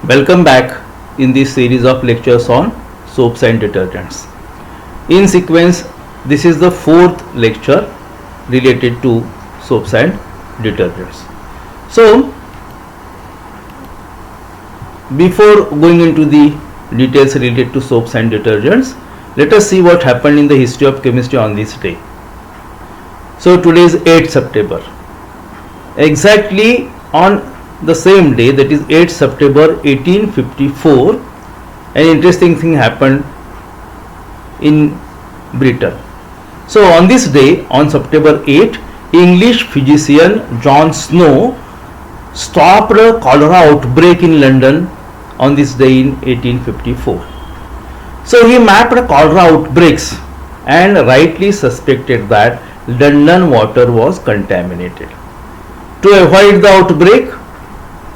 Welcome back in this series of lectures on soaps and detergents. In sequence, this is the fourth lecture related to soaps and detergents. So, before going into the details related to soaps and detergents, let us see what happened in the history of chemistry on this day. So, today is 8th September. Exactly on the same day, that is 8th September 1854, an interesting thing happened in Britain. So on this day, on September 8, English physician John Snow stopped a cholera outbreak in London on this day in 1854. So he mapped cholera outbreaks and rightly suspected that London water was contaminated. To avoid the outbreak,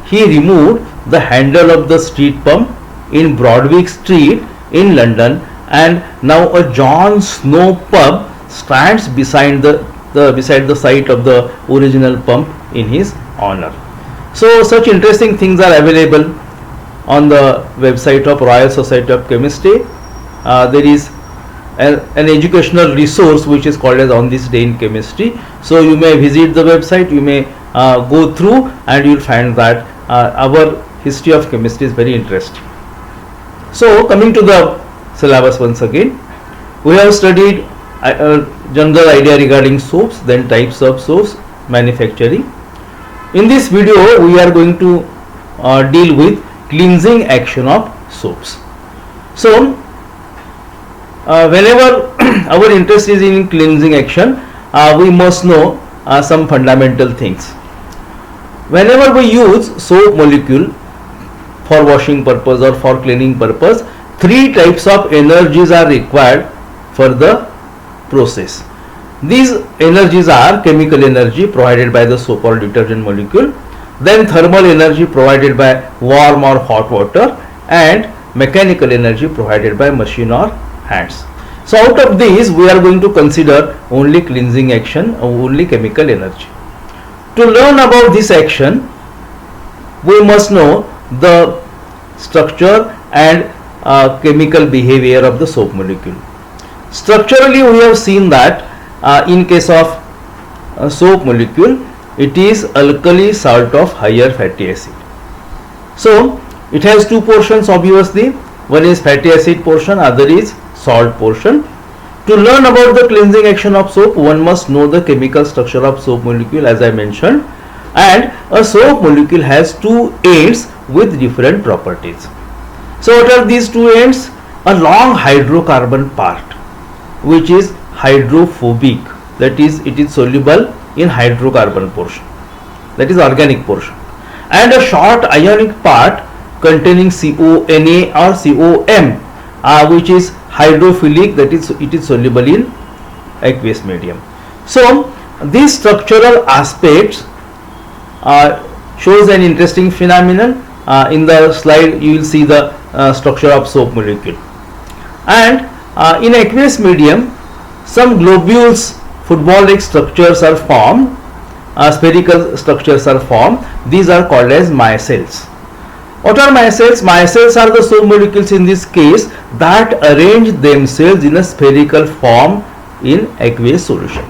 he removed the handle of the street pump in Broadwick Street in London, and now a John Snow pub stands beside the site of the original pump in his honor. So such interesting things are available on the website of Royal Society of Chemistry. There is an educational resource which is called as On This Day in Chemistry. So you may visit the website, you may go through, and you will find that our history of chemistry is very interesting. So coming to the syllabus once again, we have studied a general idea regarding soaps, then types of soaps, manufacturing. In this video we are going to deal with cleansing action of soaps. So whenever our interest is in cleansing action, we must know some fundamental things. Whenever we use soap molecule for washing purpose or for cleaning purpose, three types of energies are required for the process. These energies are chemical energy provided by the soap or detergent molecule, then thermal energy provided by warm or hot water, and mechanical energy provided by machine or hands. So out of these we are going to consider only cleansing action, only chemical energy. To learn about this action, we must know the structure and chemical behavior of the soap molecule. Structurally, we have seen that in case of soap molecule, it is alkali salt of higher fatty acid. So it has two portions obviously, one is fatty acid portion, other is salt portion. To learn about the cleansing action of soap, one must know the chemical structure of soap molecule as I mentioned, and a soap molecule has two ends with different properties. So what are these two ends? A long hydrocarbon part which is hydrophobic, that is it is soluble in hydrocarbon portion, that is organic portion, and a short ionic part containing CONa or COM, which is hydrophilic, that is it is soluble in aqueous medium. So these structural aspects shows an interesting phenomenon. In the slide you will see the structure of soap molecule, and in aqueous medium some globules, football-like structures are formed, spherical structures are formed. These are called as micelles. What are micelles? Micelles are the soap molecules in this case that arrange themselves in a spherical form in aqueous solution.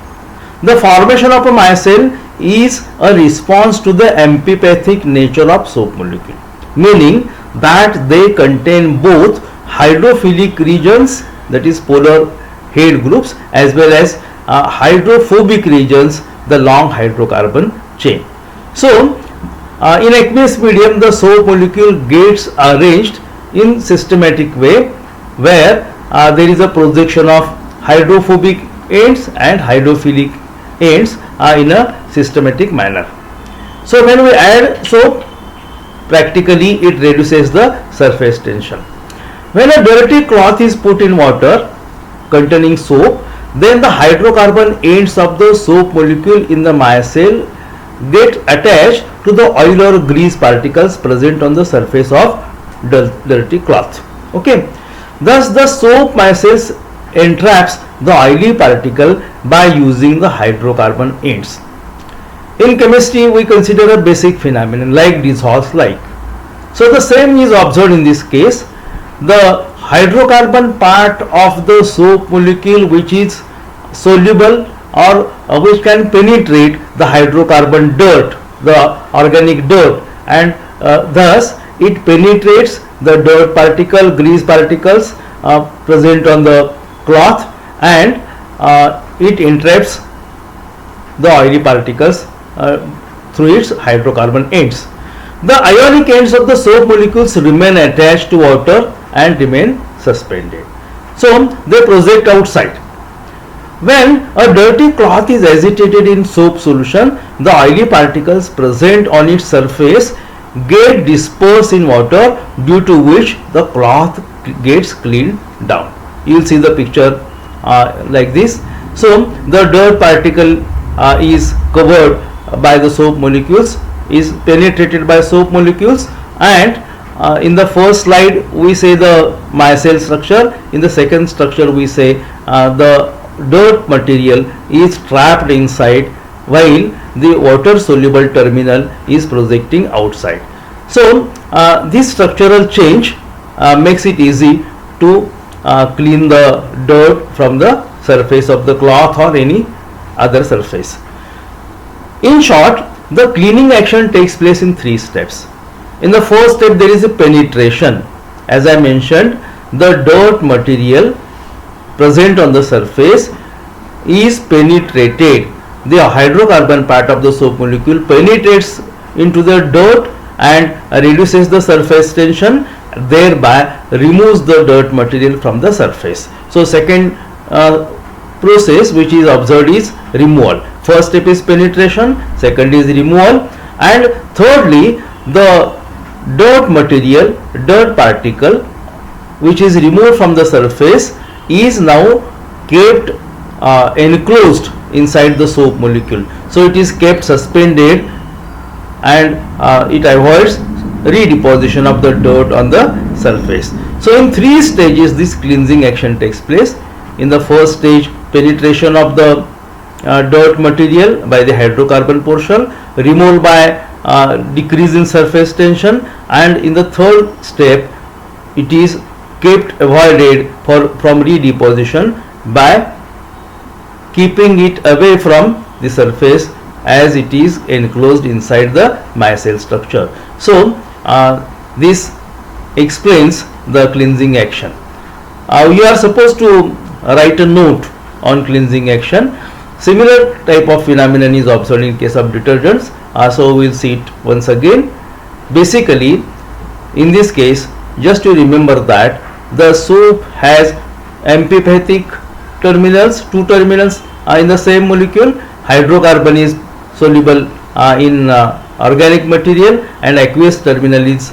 The formation of a micelle is a response to the amphipathic nature of soap molecule, meaning that they contain both hydrophilic regions, that is polar head groups, as well as hydrophobic regions, the long hydrocarbon chain. So in aqueous medium the soap molecule gets arranged in systematic way where there is a projection of hydrophobic ends and hydrophilic ends in a systematic manner. So when we add soap, practically it reduces the surface tension. When a dirty cloth is put in water containing soap, then the hydrocarbon ends of the soap molecule in the micelle get attached to the oil or grease particles present on the surface of dirty cloth. Okay, thus the soap micelles entraps the oily particle by using the hydrocarbon ends. In chemistry, we consider a basic phenomenon like dissolves like. So the same is observed in this case. The hydrocarbon part of the soap molecule which is soluble or which can penetrate the hydrocarbon dirt, the organic dirt, and thus it penetrates the dirt particle, grease particles present on the cloth, and it entraps the oily particles through its hydrocarbon ends. The ionic ends of the soap molecules remain attached to water and remain suspended. So they project outside. When a dirty cloth is agitated in soap solution, the oily particles present on its surface get dispersed in water, due to which the cloth gets cleaned down. You will see the picture like this. So the dirt particle is covered by the soap molecules, is penetrated by soap molecules, and in the first slide we say the micelle structure, in the second structure we say the dirt material is trapped inside while the water soluble terminal is projecting outside. So this structural change makes it easy to clean the dirt from the surface of the cloth or any other surface. In short, the cleaning action takes place in 3 steps. In the first step, there is a penetration. As I mentioned, the dirt material present on the surface is penetrated. The hydrocarbon part of the soap molecule penetrates into the dirt and reduces the surface tension, thereby removes the dirt material from the surface. So second process which is observed is removal. First step is penetration, second is removal, and thirdly the dirt material, dirt particle which is removed from the surface is now kept enclosed inside the soap molecule. So it is kept suspended, and it avoids redeposition of the dirt on the surface. So in 3 stages this cleansing action takes place. In the first stage, penetration of the dirt material by the hydrocarbon portion, removal by decrease in surface tension, and in the third step it is kept avoided from redeposition by keeping it away from the surface as it is enclosed inside the micelle structure. So this explains the cleansing action. You are supposed to write a note on cleansing action. Similar type of phenomenon is observed in case of detergents, so we will see it once again. Basically, in this case, just to remember that the soap has amphipathic terminals, 2 terminals in the same molecule. Hydrocarbon is soluble in organic material, and aqueous terminal is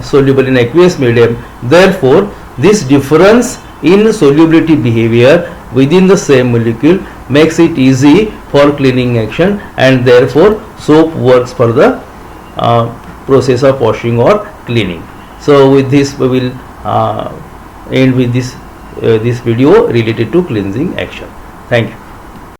soluble in aqueous medium. Therefore, this difference in solubility behavior within the same molecule makes it easy for cleaning action, and therefore soap works for the process of washing or cleaning. So with this we will end with this video related to cleansing action. Thank you.